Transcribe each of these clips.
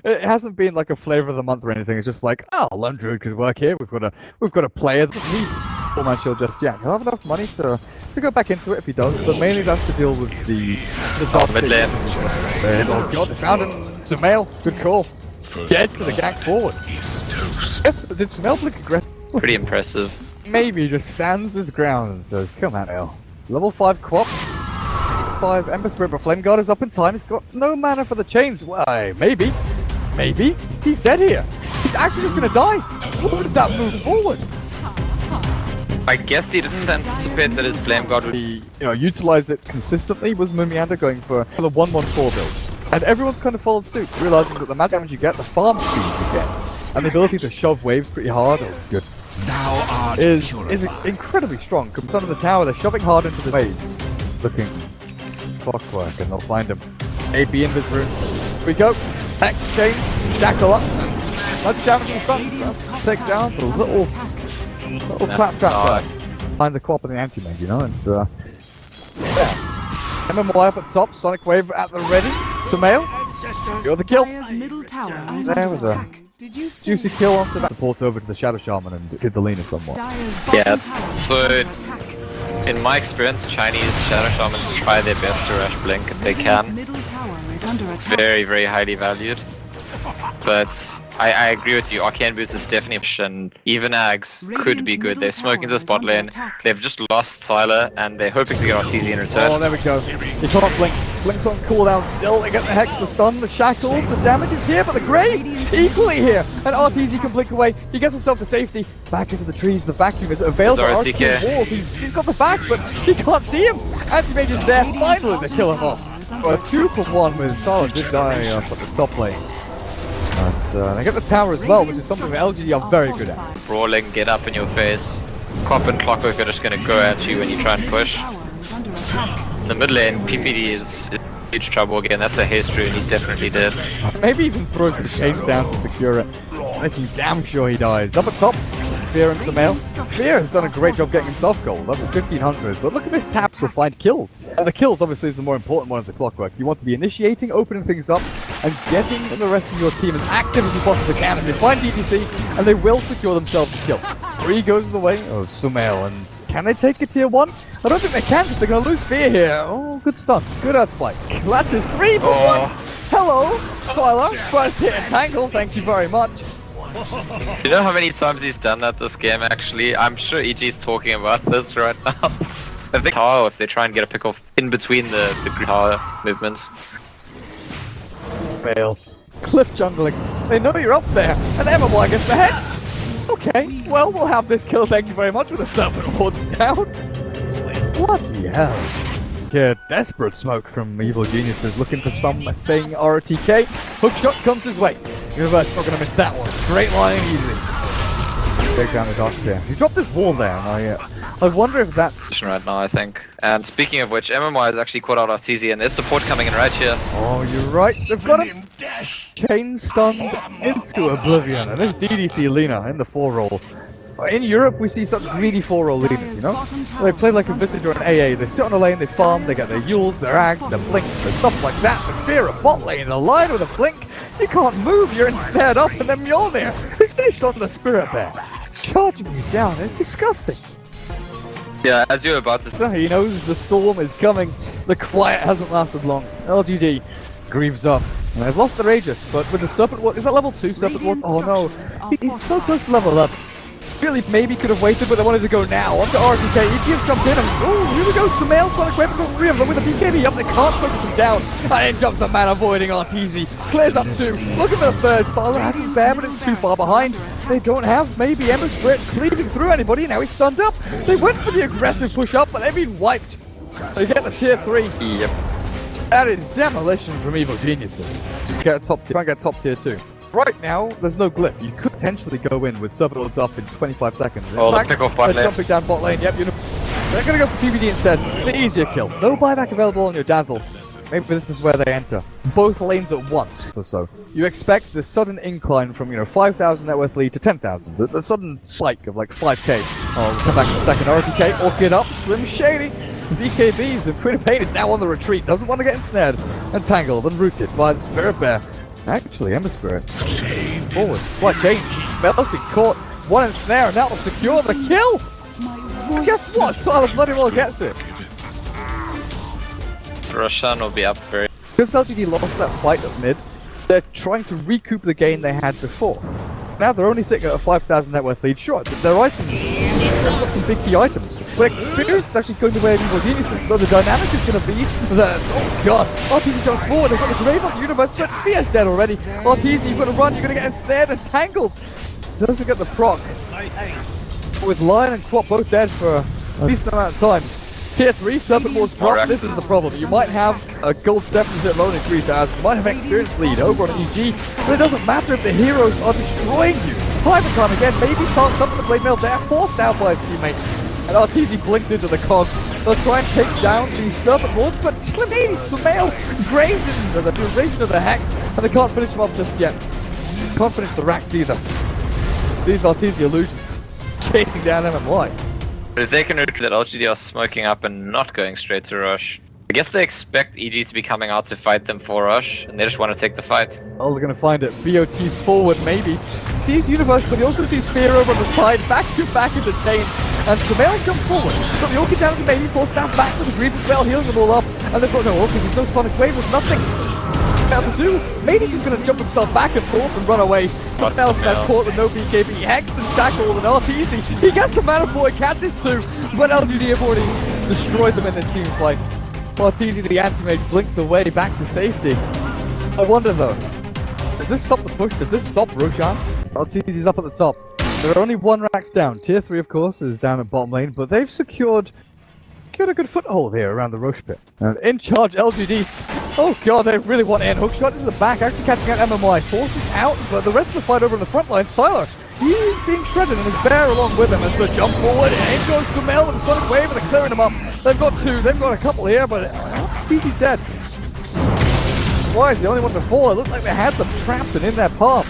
It hasn't been like a flavor of the month or anything. It's just like, oh, Lone Druid could work here. We've got a player that needs full-man shield just yet. He'll have enough money to go back into it if he does, but mainly that's to deal with the mid lane. Oh god, they found him. Sumail, good call. Dead to the gank forward. Yes, did Sumail blink aggressive? Pretty impressive. Maybe he just stands his ground and says, come on, L. Level 5 Quap. 5 Ember Spirit, but Flame Guard is up in time. He's got no mana for the chains. Why, maybe. Maybe. He's dead here. He's actually just gonna die. What did that move forward? I guess he didn't anticipate that his Flame God would He, utilize it consistently was Mumianda going for the 1-1-4 build. And everyone's kind of followed suit, realizing that the magic damage you get, the farm speed you get, and the ability to shove waves pretty hard, is incredibly strong. Comes down to the tower, they're shoving hard into the wave. Looking clockwork, and they'll find him. AB in this room. Here we go. Hex chain, shackle up. Much damage in front. Take down the little claptrap there. Find the Quap and the anti-mag, It's yeah. MMY up at top, Sonic Wave at the ready. Sumail, you're the kill. There was a juicy kill onto that. Support over to the Shadow Shaman and did the Lena somewhat. Yeah, so in my experience, Chinese Shadow Shamans try their best to rush Blink if they can. It's very, very highly valued. But I agree with you, Arcane Boots is definitely and even Ags could be good. They're smoking this bot lane, they've just lost Sylar, and they're hoping to get RTZ in return. Oh, there we go. He can't blink. Blink's on cooldown still. They get the Hex, the stun, the shackles, the damage is here, but the Grave equally here. And RTZ can blink away. He gets himself to safety. Back into the trees. The vacuum is available. RTK walls. He's got the back, but he can't see him. Anti-Mage is there. Finally, they kill him off. Well, 2-for-1 with Sylar did die up at the top lane. But they get the tower as well, which is something that LGD are very good at. Brawling, get up in your face. Quap and Clockwork are just going to go at you when you try and push. In the mid lane, PPD is in huge trouble again. That's a haste rune, he's definitely dead. Maybe even throws the chains down to secure it. Making damn sure he dies. Up at top, Fear and Sumail. Fear has done a great job getting himself gold, level 1500, but look at this taps will find kills. And the kills obviously is the more important one of the Clockwork. You want to be initiating, opening things up, and getting the rest of your team as active as you possibly can. And they find DPC, and they will secure themselves a kill. 3 goes the way of Sumail, and can they take a tier 1? I don't think they can, because they're going to lose Fear here. Oh, good stun. Good Earthspike. Clutches 3 for 1. Hello, Sylar. First hit and Tangle, thank you very much. You know how many times he's done that this game, actually? I'm sure EG's talking about this right now. If they try and get a pick off in between the tower movements. Fail. Cliff jungling. They know you're up there, and MMY gets the head. Okay, well, we'll have this kill, thank you very much, with a Serpent Ward's down. What the hell? Yeah, desperate smoke from Evil Geniuses looking for something RTK. Hookshot comes his way. Universe not going to miss that one. Straight line easy. Take down the docks here. He dropped his wall there, and I wonder if that's right now, I think. And speaking of which, MMY has actually caught out RTZ, and there's support coming in right here. Oh, you're right. They've got him. Chain stunned into oblivion, and this DDC Lena in the 4-roll. In Europe, we see such greedy 4-roll leaders, They play like a Visage or an AA. They sit on a lane, they farm, they get their Yules, their Ags, their Blinks, their stuff like that. The Fear of bot lane, a line with a Blink. You can't move, you're instead up, and then Mjolnir, who's finished on the Spirit Bear. Charging you down, it's disgusting. Yeah, as you were about to say. He knows the storm is coming. The quiet hasn't lasted long. LGD grieves up. And they've lost the Aegis, but with the Serpent Ward, is that level 2 Serpent Ward? Oh no, he's so close to level 11. Really maybe could have waited, but they wanted to go now. Onto RTK, EGS jumped in and here we go, Sumail, Sonic Wave, got 3 of them with a BKB up, they can't focus him down. And in jumps the man avoiding RTZ, clears up 2. Look at the third, Sylar has his bear, but it's too far behind. They don't have maybe Ember Spirit cleaving through anybody, now he's stunned up. They went for the aggressive push up, but they've been wiped. They get the tier 3. Yep. That is demolition from Evil Geniuses. Try and get top tier 2. Right now, there's no glyph. You could potentially go in with Serpent Ward's up in 25 seconds. In fact, the pick off bot lane. Jumping down bot lane, yep, they're going to go for PvD instead. The easier kill. No buyback available on your Dazzle. Maybe this is where they enter. Both lanes at once or so. You expect the sudden incline from, 5,000 net worth lead to 10,000. The sudden spike of like 5k. Oh, we'll come back in a second. RTK, Orchid up, Slim Shady. BKBs and Queen of Pain is now on the retreat. Doesn't want to get ensnared. Entangled and rooted by the Spirit Bear. Actually, Ember Spirit. Forward. What change? Bell's been caught. One ensnare, and that will secure the kill! Guess what? Silas bloody well gets it. Roshan will be up very. Because LGD lost that fight at mid, they're trying to recoup the gain they had before. Now they're only sitting at a 5,000 net worth lead. Sure, their items, they've got some big key items. But experience is actually going the way of evil geniuses. But the dynamic is going to be that, oh god, RTZ jumps forward, they've got the grave on the universe, but Spear's dead already. RTZ, you've got to run, you're going to get ensnared and tangled. Doesn't get the proc. With Lion and Quap both dead for a decent amount of time. Tier 3, Serpent Wars drop, this is the problem. You might have a gold deficit alone in 3,000, you might have experience lead over on EG, but it doesn't matter if the heroes are destroying you. Time and time again, maybe Tark's up in the blade mail there, forced out by his teammate. And RTZ blinked into the cog. They'll try and take down the Serpent Lords, but Slimady, Sumail, grazed into the duration of the Hex, and they can't finish him off just yet. Can't finish the racks either. These RTZ illusions, chasing down MMY. But if they can root that LGD are smoking up and not going straight to rush, I guess they expect EG to be coming out to fight them for rush, and they just want to take the fight. Oh, they're going to find it. BOT's forward, maybe. Sees Universe, but he also sees Spear over on the side, back into chain, and Sumail jump forward. Got the Orchid down to maybe force down back with the Greaves as well, healing them all up, and they've got no Orchid, there's no Sonic Wave, there's nothing else to do. Maybe he's going to jump himself back and forth and run away. But else has caught with no BKB, Hex and Shackle and RTZ. He gets the Mana Boy, catches two, but LGD have already destroyed them in this team fight. RTZ, the anti-mage, blinks away back to safety. I wonder though, does this stop the push? Does this stop Roshan? RTZ's up at the top. There are only one racks down. Tier 3 of course is down at bottom lane, but they've secured a good foothold here around the Roche pit. And in charge LGD. Oh god, they really want in. Hookshot into the back, actually catching out MMY. Forces out, but the rest of the fight over on the front line, Sylar, he's being shredded and his bear along with him as they jump forward. And in goes Sumail with the Sonic Wave and they're clearing him up. They've got two, they've got a couple here, but he's dead. Why is the only one to fall? It looked like they had them trapped and in their palm.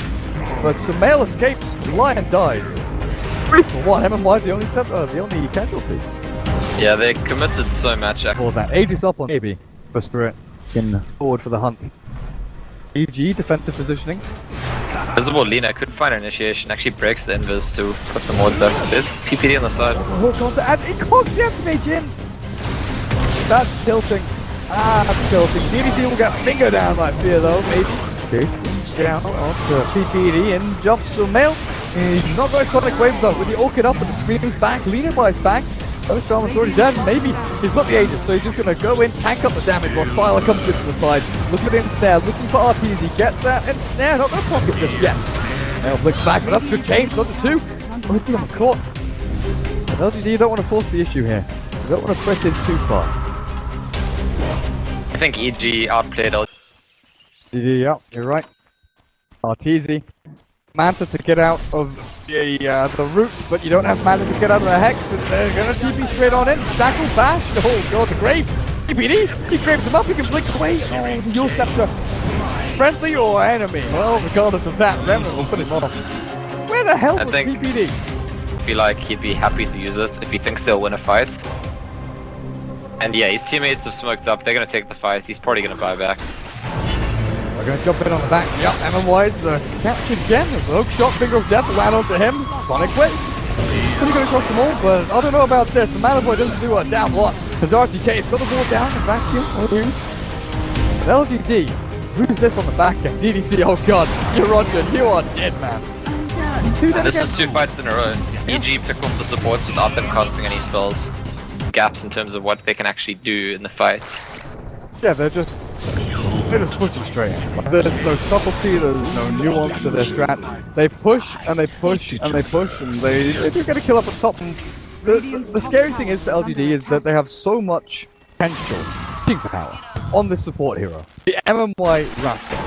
But Sumail escapes, Lion dies. 3 for 1, MMY is the only casualty. Yeah, they committed so much. For that, Aegis up on maybe for Spirit. In forward for the hunt. EG defensive positioning. Visible Lina could find an initiation, actually breaks the invis to put some wards there. There's PPD on the side. Hook onto and it cogs the anti-mage in! That's tilting. That's tilting. DDC will get finger down by Fear though, maybe. Chase down onto PPD and jumps Sumail. He's not going Sonic Wave though, with the Orchid up and the Screaming's back, Lina by his back. Shaman's already dead, maybe he's got the Aegis, so he's just gonna go in, tank up the damage while Styler comes in from the side. Look at the ensnare, looking for RTZ, gets that ensnare, not gonna pocket just yet. Now flicks back, but that's a good change, not to two. Already on the court. And LGD, you don't want to force the issue here. You don't want to press in too far. I think EG outplayed LGD. Yeah, you're right. RTZ. Manta to get out of the root, but you don't have Manta to get out of the Hex, and they're gonna TP straight on in. Shackle bash, oh god, the Grave! PPD, he graves him up, he can blink away. Oh, the Yule Scepter. Friendly or enemy? Well, regardless of that, Remnant will put him off. Where the hell was PPD? I feel like he'd be happy to use it if he thinks they'll win a fight. And yeah, his teammates have smoked up, they're gonna take the fight, he's probably gonna buy back. We're going to jump in on the back. Yep, MMY is the captured again. There's a hook shot, finger of death, land onto him. Sonic Wave. Pretty good across them all, but I don't know about this. The Mana Boy doesn't do a damn lot. Because RTK's got the ball down and vacuum. But LGD, who's this on the back end? DDC, oh god, you're Roger, you are dead, man. This is 2 fights in a row. EG pick off the supports without them casting any spells. Gaps in terms of what they can actually do in the fight. Yeah, they're just pushing straight. There's no subtlety, there's no nuance to their strat. They push and they push and they push and they do get a kill up at top. And the scary thing is for LGD is that they have so much potential team power on this support hero. The MMY Rascal.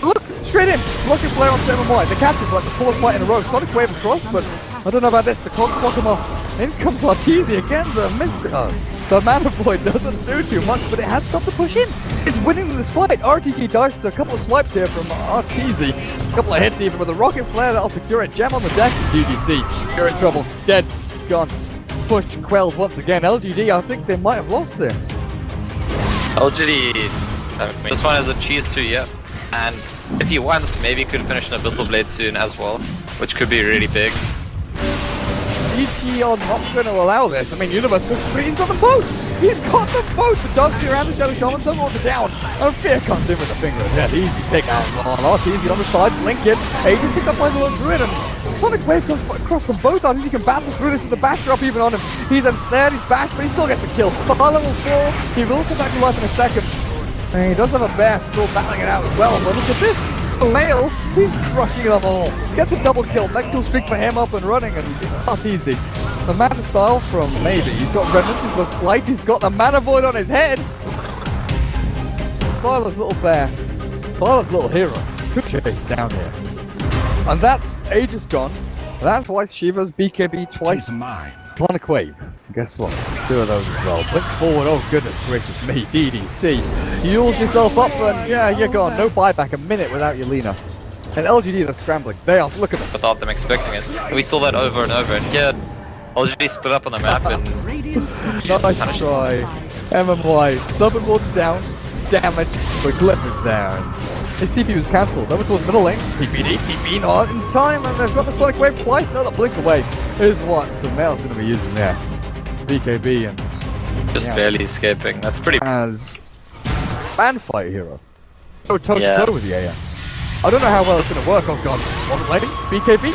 Look, straight in! Rocket flare onto MMY. The captain's like the 4th fight in a row. Sonic Wave across, but I don't know about this. The clock block him off. In comes Arteezy again, the Mr. The Mana Boy doesn't do too much, but it has stopped the push in. It's winning this fight. RTG dies to a couple of swipes here from Arteezy. A couple of hits even with a rocket flare that'll secure it. Gem on the deck. DDC. You're in trouble. Dead. Gone. Pushed. Quelled once again. LGD, I think they might have lost this. LGD, this one is a cheese too, yeah. And If he wants, maybe he could finish an Abyssal Blade soon as well, which could be really big. GG are not going to allow this. I mean, Universe looks sweet. He's got them both. He's got them both. The dog's around the Shadow Shaman, don't want it down. And Fear comes in with a finger of death. Easy take out on RTZ on the side, blink it. Aegis picked up by the Lone Druid, and Sonic Wave comes across them both. RTZ can battle through this with the bash drop even on him. He's ensnared, he's bashed, but he still gets the kill. Tyler will fall. He will come back to life in a second. And he does have a bear still battling it out as well, but look at this. Mail, he's crushing them all. Gets a double kill, next kill streak for him up and running, and he's not easy. The mana style from Maybe. He's got Remnant, he's got Flight, he's got the mana void on his head. Tyler's little bear. Tyler's little hero. Good chase down here. And that's Aegis gone. That's twice Shiva's BKB, twice Sonic Wave. Guess what? 2 of those as well. Blink forward, oh goodness gracious me, DDC. Heals yourself up and yeah, you're gone. No buyback, a minute without your Lina. And LGD, they're scrambling. They are, look at them. Without them expecting it. We saw that over and over, and yeah, LGD split up on the map and... Nice try. MMY, Southern Ward's down, damage, but Glyph is there. And his TP was cancelled. Over towards middle lane. TP not in time, and they've got the Sonic Wave twice. Another blink away. Here's what Sumail's going to be using there. BKB and just barely escaping. That's pretty. As man fight hero. Oh, toe to toe with the AM. I don't know how well it's going to work. Oh god, one lane, BKB.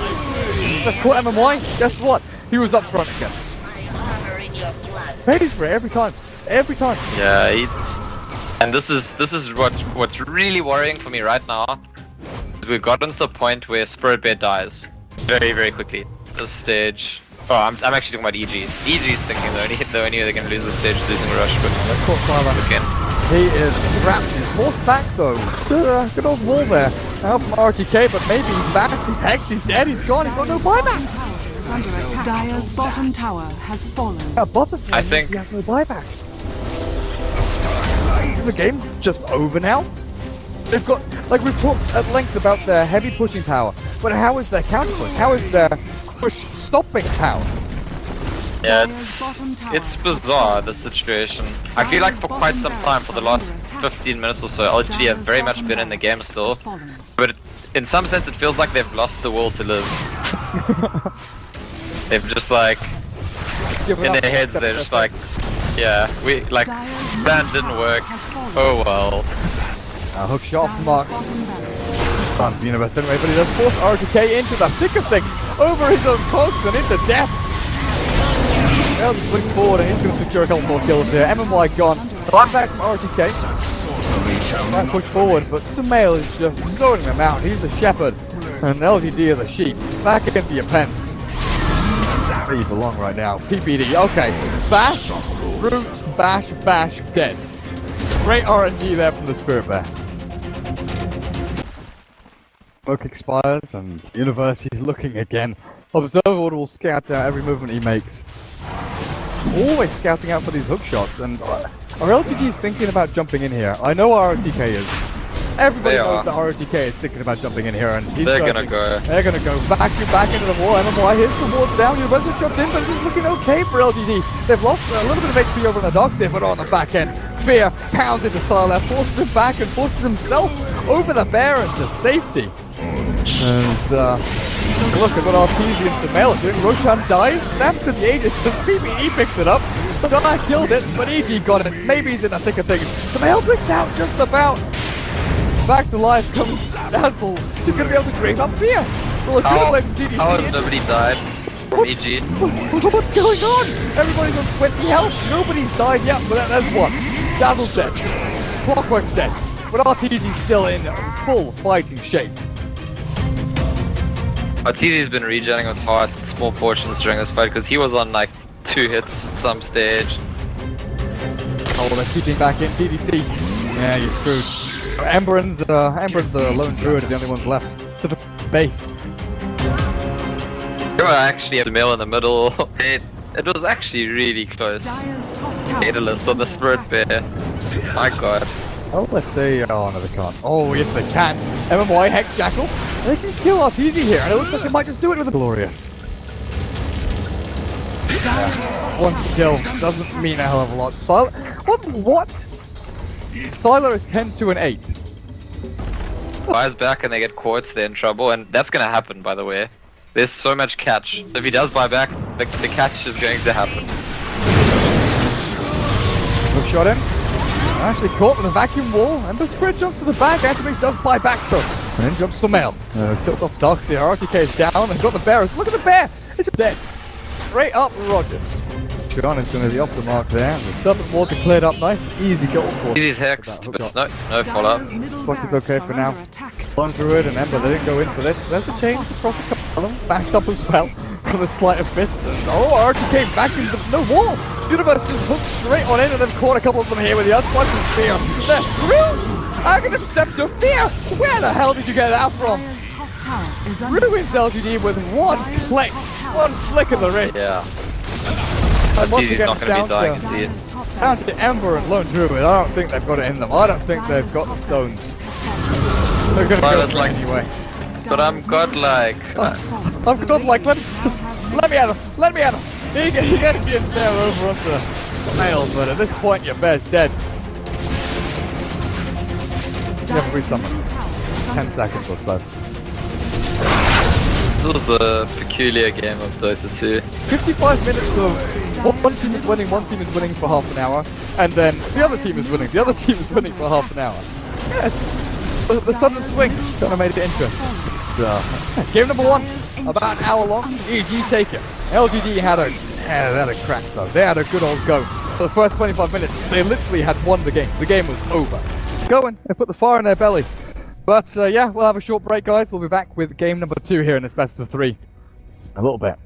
Just caught MMY. Guess what? He was up front again. Pays for it every time. Every time. Yeah, and this is what's really worrying for me right now. We've gotten to the point where Spirit Bear dies very very quickly. This stage. Oh, I'm actually talking about EG. EG's thinking they're only they're going to lose the stage losing Rush, but let's caught Tyler again. He is trapped. He's forced back though. Good old wall there. Now from RTK, but maybe he's back. He's hexed. He's dead. He's gone. He's got no buyback. Dire's bottom tower has fallen. Bottom. I think he has no buyback. Is the game just over now? They've got, like we've talked at length about their heavy pushing power, but how is their counter push? How is their push stopping power? Yeah, it's bizarre, the situation. I feel like for quite some time, for the last 15 minutes or so, LGD have very much been in the game still. But in some sense it feels like they've lost the will to live. They've just like, in their heads they're just like, yeah, we, like, plan didn't work, oh well. Hook shot from Mark. Fun for the Universe anyway, but he does force RTK into the thick of things, over his own coast and into death. Well, just looks forward and he's going to secure a couple more kills here. MMY gone. I'm back from RTK. Might push forward, but Sumail is just sorting them out. He's the shepherd, and LGD are the sheep. Back into your pens. Where you belong right now. PPD, okay. Bash, root, bash, dead. Great RNG there from the Spirit Bear. Smoke expires and Universe, he's looking again. Observer will scout out every movement he makes. Always scouting out for these hook shots, and are LGD thinking about jumping in here? I know ROTK is. Everybody knows that ROTK is thinking about jumping in here, and they're gonna go. They're gonna go back into the wall. MMY hits the wall down. Universe has jumped in, but it's looking okay for LGD. They've lost a little bit of HP over on the dogs here, but on the back end, Fear pounds into Sylar, forces him back and forces himself over the bear into safety. And look at what RTZ and Sumail are doing. Roshan dies, snaps to the Aegis, and PPE picks it up. Dota killed it, but EG got it. Maybe he's in the thick of things. Sumail blinks out just about. Back to life comes Dazzle. He's going to be able to grave up Fear. Well, how has nobody died from EG? What's going on? Everybody's on 20 health. Nobody's died yet, but that's one. Dazzle's dead. Clockwork's dead. But RTZ's still in full fighting shape. RTZ's been regenerating with heart and small fortunes during this fight because he was on like 2 hits at some stage. Oh, they're keeping back in. DDC. Yeah, you're screwed. Ember's the lone druid are the only ones left to the base. They were actually at the mill in the middle. It was actually really close. Daedalus on the Spirit Bear. My god. Oh, let's see. Oh, no, they can't. Oh, yes, they can. MMY, Hex Jackal. They can kill RTZ here, and it looks like they might just do it with a Glorious. One kill doesn't mean a hell of a lot. What? Sylar is 10 to an 8. Buys back and they get quartz, they're in trouble, and that's gonna happen, by the way. There's so much catch. If he does buy back, the catch is going to happen. Hook shot in. Actually caught with a vacuum wall, and the spread jumps to the back. Antimage does buy back though. And then jumps to Mail. Kills off Darkseer. RTK is down, and got the bearers. Look at the bear! It's dead. Straight up, Roger. John is going to be off the mark there. The serpent water cleared up nice. Easy goal for Easy's hexed, but no follow-up. Looks like it's okay for now. One Druid and Ember, they didn't go in for this. There's a change across the column. Backed up as well with a sleight of fist. And RTK back into no wall. Universe just hooked straight on in and then caught a couple of them here with the Unsplash and Fear. They're through! Aghanim Scepter Fear! Where the hell did you get that from? Ruins LGD with one click. One flick of the wrist. Yeah. And once He's again, not going to be dying, I see it. down to Ember and Lone Druid. I don't think they've got it in them. I don't think they've got the stones. They're going to go for it anyway. But I'm godlike. I've got like, let me at him. Let me at him. He gets the ensnare over onto the mail, but at this point your bear's dead. You have a resummon. 10 seconds or so. This was a peculiar game of Dota 2. 55 minutes of one team is winning, one team is winning for half an hour, and then the other team is winning, the other team is winning for half an hour. Yes, the sudden swing kind of made it interesting. So, game number 1, about an hour long. EG take it. LGD had a crack though. They had a good old go. For the first 25 minutes, they literally had won the game. The game was over. Going and put the fire in their belly. But yeah, we'll have a short break, guys. We'll be back with game number 2 here in this best of 3. A little bit.